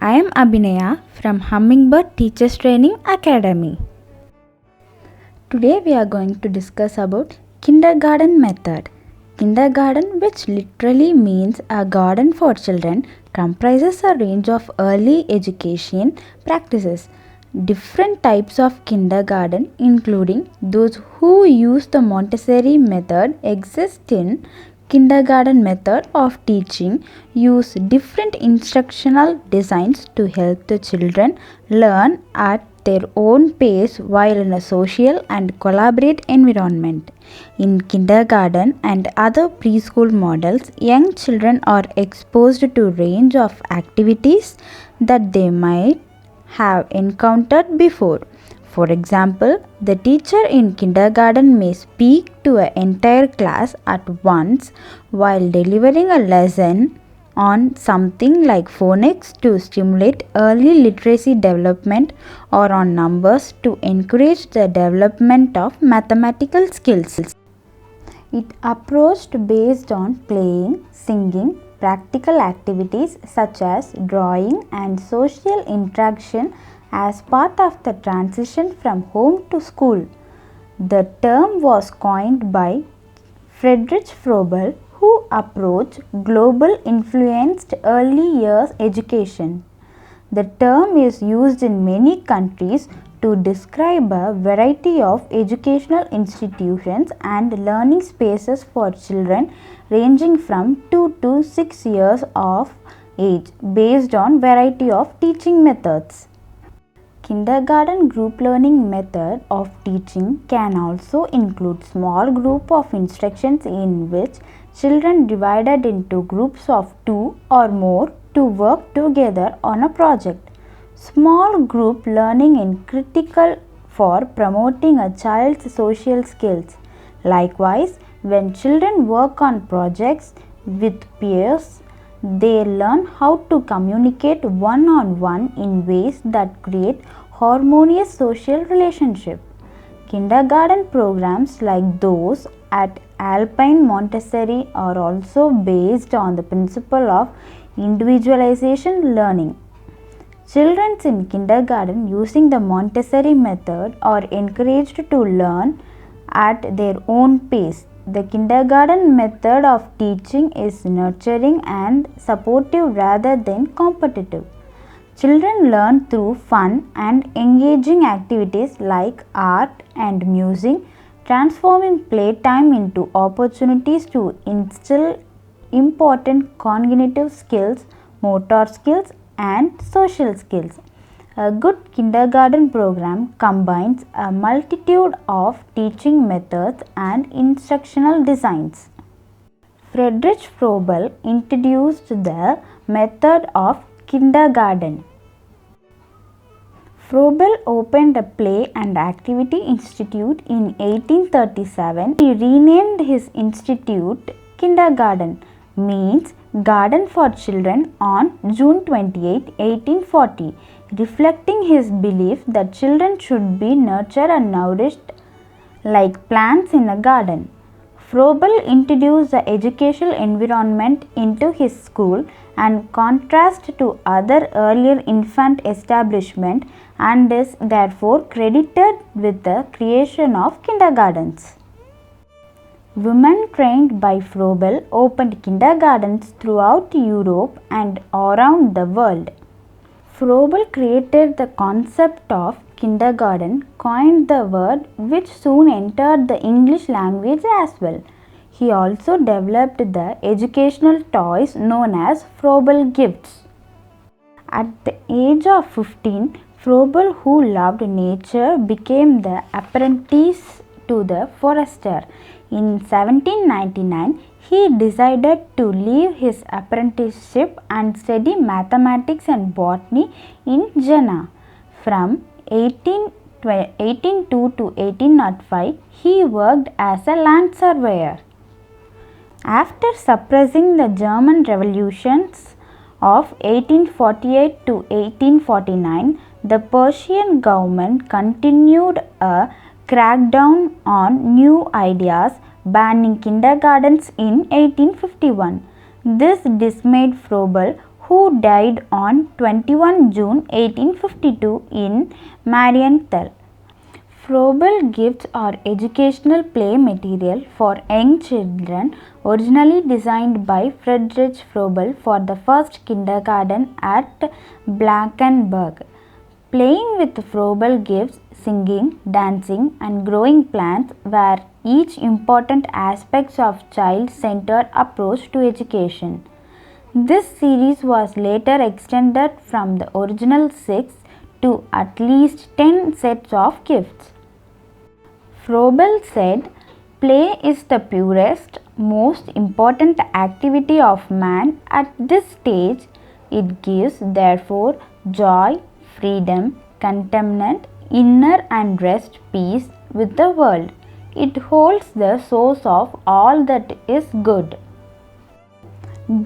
I am Abhinaya from Hummingbird Teachers Training Academy. Today we are going to discuss about kindergarten method. Kindergarten, which literally means a garden for children, comprises a range of early education practices. Different types of kindergarten, including those who use the Montessori method, exist in kindergarten method of teaching, use different instructional designs to help the children learn at their own pace while in a social and collaborate environment. In kindergarten and other preschool models, young children are exposed to a range of activities that they might have encountered before. For example, the teacher in kindergarten may speak to an entire class at once while delivering a lesson on something like phonics to stimulate early literacy development or on numbers to encourage the development of mathematical skills. It approached based on playing, singing, practical activities such as drawing and social interaction as part of the transition from home to school. The term was coined by Friedrich Frobel, who approached global influenced early years education. The term is used in many countries to describe a variety of educational institutions and learning spaces for children ranging from 2 to 6 years of age based on variety of teaching methods. Kindergarten group learning method of teaching can also include small group of instructions in which children divided into groups of 2 or more to work together on a project. Small group learning is critical for promoting a child's social skills. Likewise, when children work on projects with peers, they learn how to communicate one-on-one in ways that create harmonious social relationship. Kindergarten programs like those at Alpine Montessori are also based on the principle of individualization learning. Children in kindergarten using the Montessori method are encouraged to learn at their own pace. The kindergarten method of teaching is nurturing and supportive rather than competitive. Children learn through fun and engaging activities like art and music, transforming playtime into opportunities to instill important cognitive skills, motor skills, and social skills. A good kindergarten program combines a multitude of teaching methods and instructional designs. Friedrich Frobel introduced the method of kindergarten. Frobel opened a play and activity institute in 1837. He renamed his institute Kindergarten, means garden for children, on June 28, 1840, reflecting his belief that children should be nurtured and nourished like plants in a garden. Frobel introduced the educational environment into his school and contrast to other earlier infant establishment and is therefore credited with the creation of kindergartens. Women trained by Frobel opened kindergartens throughout Europe and around the world. Frobel created the concept of kindergarten, coined the word, which soon entered the English language as well. He also developed the educational toys known as Frobel gifts. At the age of 15, Frobel, who loved nature, became the apprentice to the forester. In 1799, he decided to leave his apprenticeship and study mathematics and botany in Jena. From 1802 to 1805, he worked as a land surveyor. After suppressing the German revolutions of 1848 to 1849, the Prussian government continued a crackdown on new ideas, banning kindergartens in 1851. This dismayed Frobel, who died on 21 June 1852 in Marienthal. Froebel gifts are educational play material for young children originally designed by Friedrich Froebel for the first kindergarten at Blankenberg. Playing with Froebel gives singing, dancing, and growing plants were each important aspects of child-centered approach to education. This series was later extended from the original 6 to at least 10 sets of gifts. Froebel said, "Play is the purest, most important activity of man at this stage. It gives, therefore, joy, freedom, contentment, inner and rest, peace with the world. It holds the source of all that is good."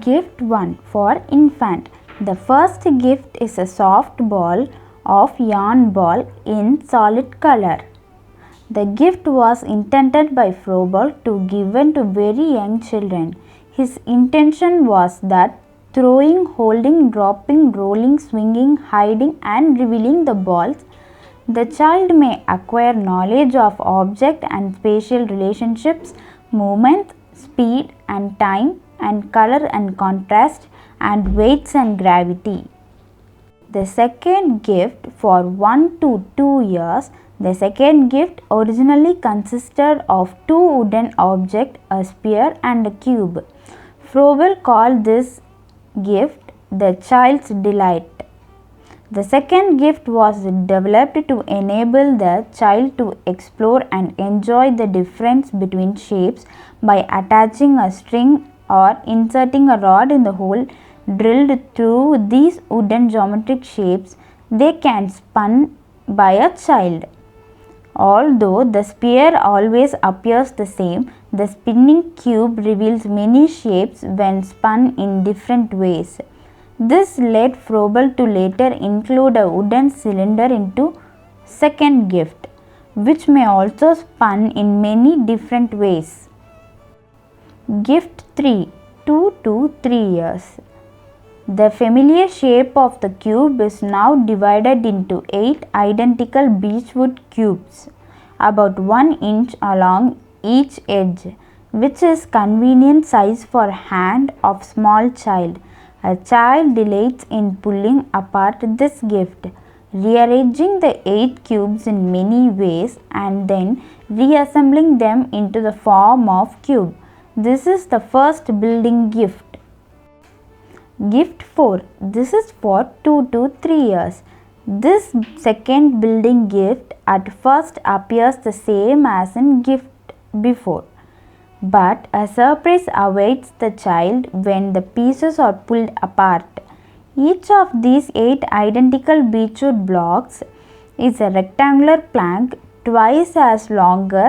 Gift 1 for infant. The first gift is a soft ball of yarn ball in solid color. The gift was intended by Froebel to given to very young children. His intention was that throwing, holding, dropping, rolling, swinging, hiding and revealing the balls, the child may acquire knowledge of object and spatial relationships, movement, speed and time and color and contrast and weights and gravity. The second gift for 1 to 2 years. The second gift originally consisted of two wooden objects, a spear and a cube. Froebel called this gift the child's delight. The second gift was developed to enable the child to explore and enjoy the difference between shapes by attaching a string or inserting a rod in the hole drilled through these wooden geometric shapes. They can spun by a child. Although the spear always appears the same, the spinning cube reveals many shapes when spun in different ways. This led Froebel to later include a wooden cylinder into second gift, which may also spun in many different ways. Gift 3, 2 to 3 years. The familiar shape of the cube is now divided into 8 identical beechwood cubes, about 1 inch along each edge, which is convenient size for hand of small child. A child delights in pulling apart this gift, rearranging the 8 cubes in many ways and then reassembling them into the form of cube. This is the first building gift. Gift 4. This is for 2 to 3 years. This second building gift at first appears the same as in gift before, but a surprise awaits the child when the pieces are pulled apart. Each of these 8 identical beechwood blocks is a rectangular plank twice as longer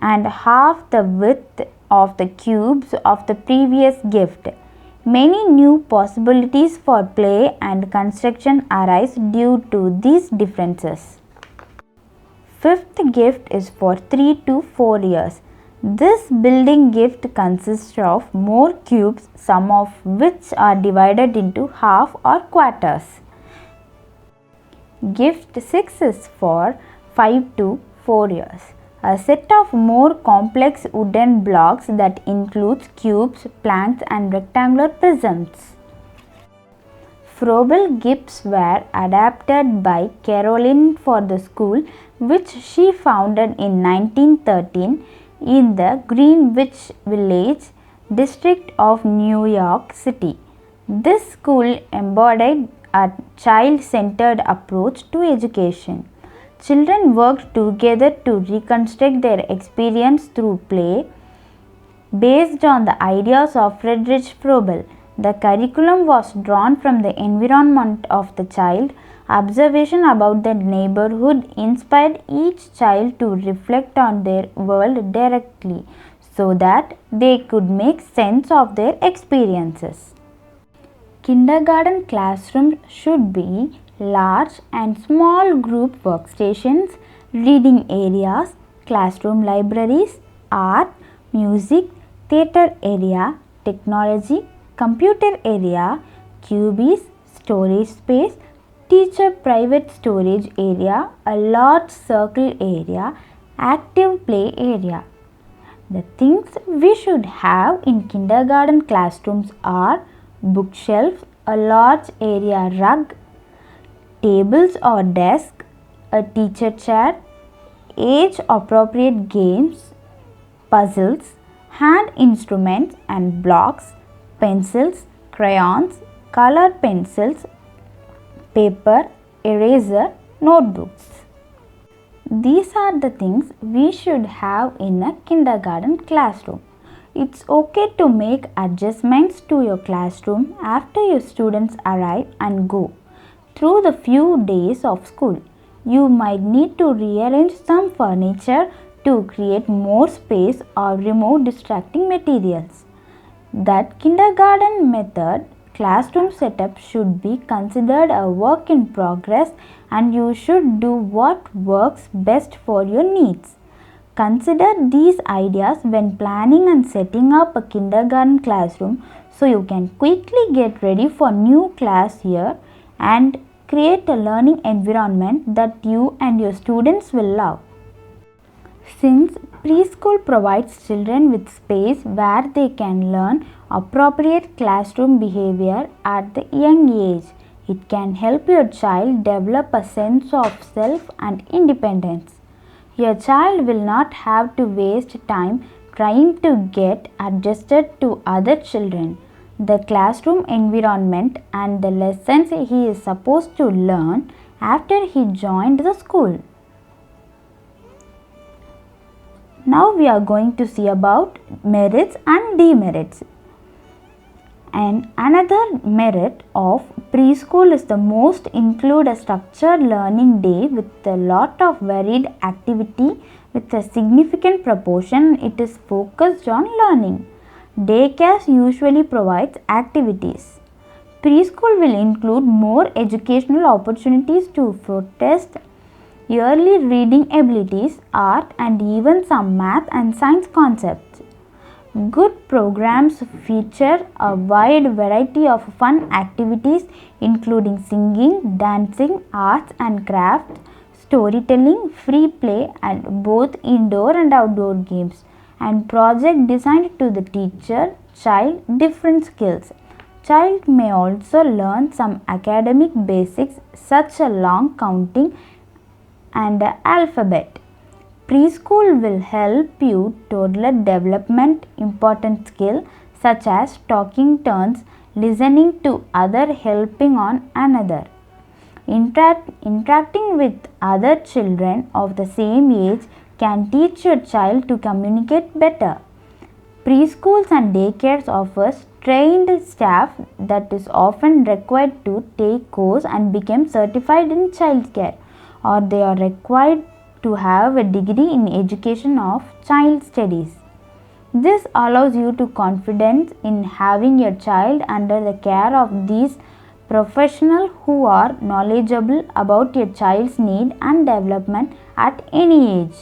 and half the width of the cubes of the previous gift. Many new possibilities for play and construction arise due to these differences. Fifth gift is for 3 to 4 years. This building gift consists of more cubes, some of which are divided into half or quarters. Gift 6 is for 5 to 4 years. A set of more complex wooden blocks that includes cubes, planks and rectangular prisms. Froebel gifts were adapted by Caroline for the school which she founded in 1913 in the Greenwich Village district of New York City. This school embodied a child-centered approach to education. Children worked together to reconstruct their experience through play based on the ideas of Friedrich Froebel. The curriculum was drawn from the environment of the child. Observation about the neighborhood inspired each child to reflect on their world directly so that they could make sense of their experiences. Kindergarten classrooms should be large and small group workstations, reading areas, classroom libraries, art, music, theatre area, technology, computer area, QBs, storage space, teacher private storage area, a large circle area, active play area. The things we should have in kindergarten classrooms are bookshelves, a large area rug, tables or desk, a teacher chair, age appropriate games, puzzles, hand instruments and blocks, pencils, crayons, color pencils, paper, eraser, notebooks. These are the things we should have in a kindergarten classroom. It's okay to make adjustments to your classroom after your students arrive and go. Through the few days of school, you might need to rearrange some furniture to create more space or remove distracting materials. That kindergarten method classroom setup should be considered a work in progress, and you should do what works best for your needs. Consider these ideas when planning and setting up a kindergarten classroom so you can quickly get ready for new class year and create a learning environment that you and your students will love. Since preschool provides children with space where they can learn appropriate classroom behavior at the young age, it can help your child develop a sense of self and independence. Your child will not have to waste time trying to get adjusted to other children. The classroom environment and the lessons he is supposed to learn after he joined the school. Now we are going to see about merits and demerits. And another merit of preschool is the most include a structured learning day with a lot of varied activity with a significant proportion it is focused on learning. Daycare usually provides activities. Preschool will include more educational opportunities to test early reading abilities, art and even some math and science concepts. Good programs feature a wide variety of fun activities including singing, dancing, arts and crafts, storytelling, free play and both indoor and outdoor games, and project designed to the teacher child different skills. Child may also learn some academic basics such as long counting and the alphabet. Preschool will help you toddler development important skill such as talking turns, listening to other, helping on another. Interacting with other children of the same age can teach your child to communicate better. Preschools and daycares offers trained staff that is often required to take course and become certified in childcare, or they are required to have a degree in education of child studies. This allows you to confidence in having your child under the care of these professionals who are knowledgeable about your child's need and development at any age.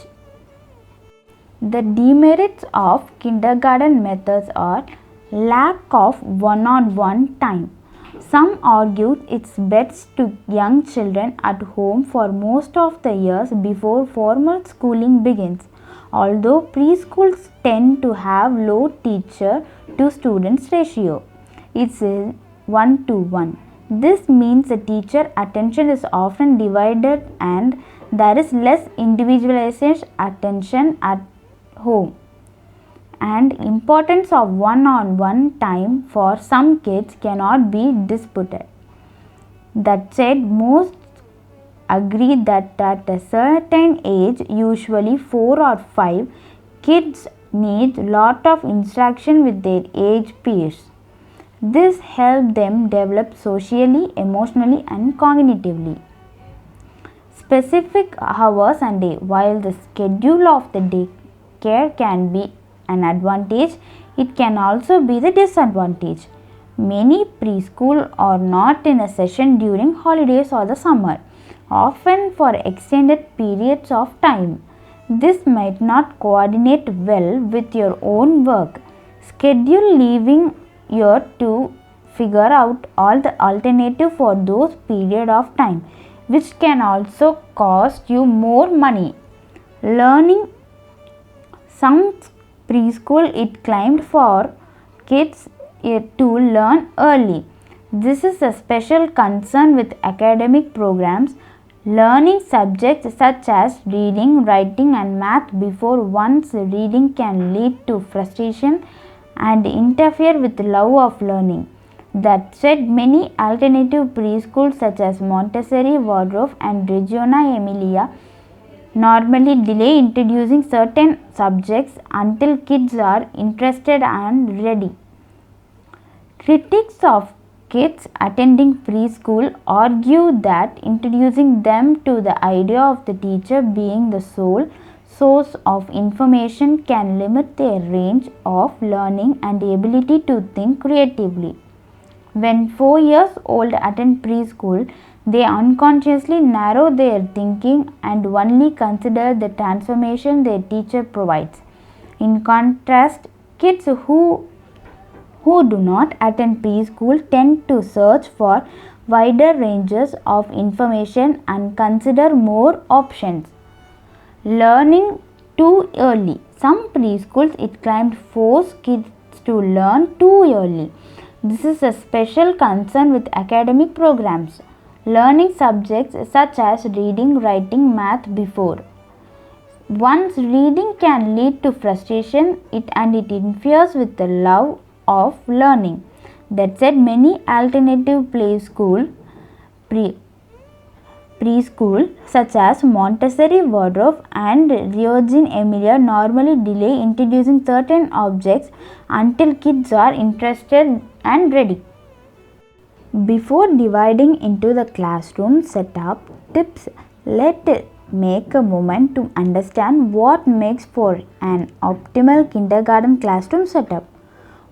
The demerits of kindergarten methods are lack of one-on-one time. Some argue it's best to young children at home for most of the years before formal schooling begins. Although preschools tend to have low teacher to students ratio, it's 1-to-1. This means the teacher attention is often divided and there is less individualized attention at home. And importance of one-on-one time for some kids cannot be disputed. That said, most agree that at a certain age, usually 4 or 5, kids need lot of interaction with their age peers. This helps them develop socially, emotionally and cognitively. Specific hours and day. While the schedule of the daycare can be an advantage, it can also be the disadvantage. Many preschool are not in a session during holidays or the summer, often for extended periods of time. This might not coordinate well with your own work schedule, leaving you to figure out all the alternative for those period of time, which can also cost you more money. Learning some preschool it claimed for kids to learn early. This is a special concern with academic programs. Learning subjects such as reading, writing, and math before one's reading can lead to frustration and interfere with the love of learning. That said, many alternative preschools such as Montessori, Waldorf, and Regina Emilia normally delay introducing certain subjects until kids are interested and ready. Critics of kids attending preschool argue that introducing them to the idea of the teacher being the sole source of information can limit their range of learning and the ability to think creatively. When 4 years old attend preschool, they unconsciously narrow their thinking and only consider the transformation their teacher provides. In contrast, kids who do not attend preschool tend to search for wider ranges of information and consider more options. Learning too early. Some preschools it claimed force kids to learn too early. This is a special concern with academic programs. Learning subjects such as reading, writing, math before one's reading can lead to frustration and it interferes with the love of learning. That said, many alternative preschool such as Montessori, Waldorf, and Regina Emilia normally delay introducing certain objects until kids are interested and ready. Before dividing into the classroom setup tips, let's make a moment to understand what makes for an optimal kindergarten classroom setup.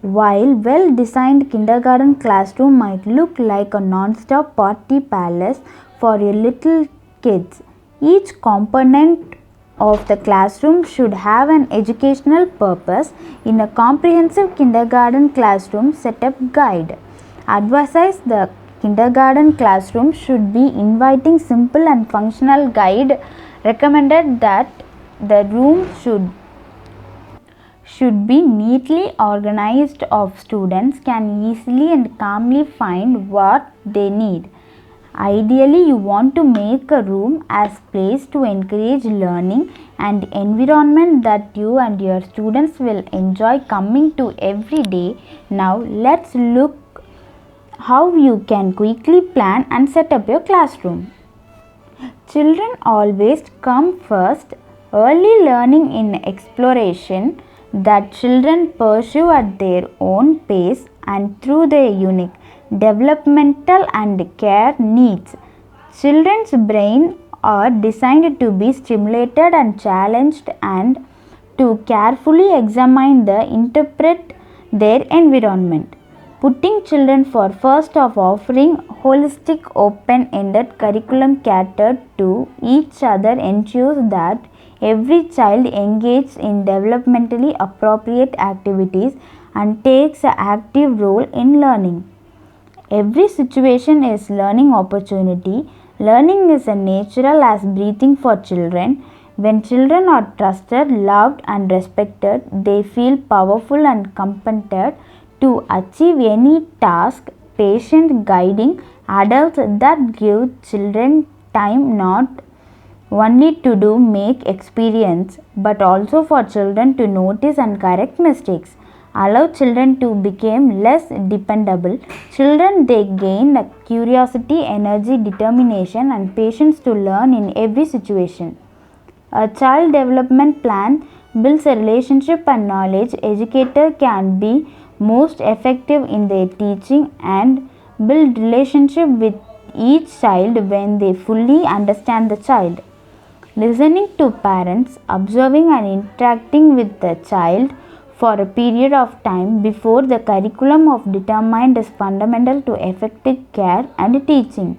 While well-designed kindergarten classroom might look like a non-stop party palace for your little kids, each component of the classroom should have an educational purpose. In a comprehensive kindergarten classroom setup guide advises the kindergarten classroom should be inviting, simple, and functional. Guide recommended that the room should be neatly organized of students can easily and calmly find what they need. Ideally, you want to make a room as place to encourage learning and environment that you and your students will enjoy coming to every day. Now, let's look how you can quickly plan and set up your classroom. Children always come first. Early learning in exploration that children pursue at their own pace and through their unique developmental and care needs. Children's brains are designed to be stimulated and challenged and to carefully examine the interpret their environment. Putting children for first of offering holistic open-ended curriculum catered to each other ensures that every child engages in developmentally appropriate activities and takes an active role in learning. Every situation is learning opportunity. Learning is as natural as breathing for children. When children are trusted, loved, and respected, they feel powerful and competent to achieve any task. Patient guiding adults that give children time not only to do make experience but also for children to notice and correct mistakes. Allow children to become less dependable. Children they gain a curiosity, energy, determination, and patience to learn in every situation. A child development plan builds a relationship and knowledge. Educator can be most effective in their teaching and build relationship with each child when they fully understand the child. Listening to parents, observing and interacting with the child for a period of time before the curriculum of determined is fundamental to effective care and teaching.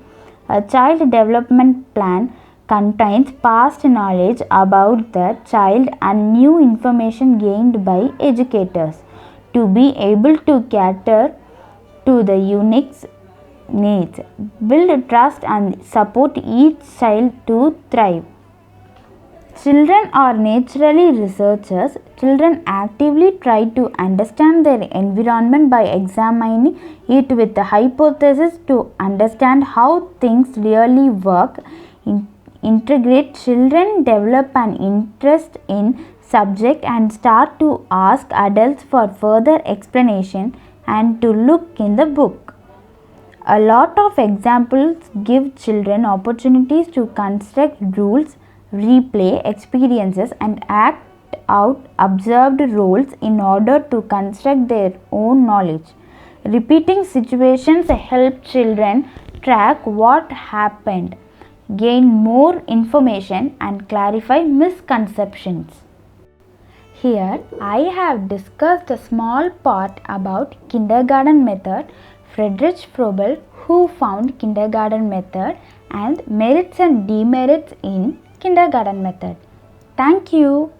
A child development plan contains past knowledge about the child and new information gained by educators to be able to cater to the unique needs, build trust and support each child to thrive. Children are naturally researchers. Children actively try to understand their environment by examining it with a hypothesis to understand how things really work. Integrate children develop an interest in subject and start to ask adults for further explanation and to look in the book. A lot of examples give children opportunities to construct rules, replay experiences, and act out observed roles in order to construct their own knowledge. Repeating situations help children track what happened, gain more information, and clarify misconceptions. Here I have discussed a small part about kindergarten method, Friedrich Froebel, who found kindergarten method, and merits and demerits in kindergarten method. Thank you.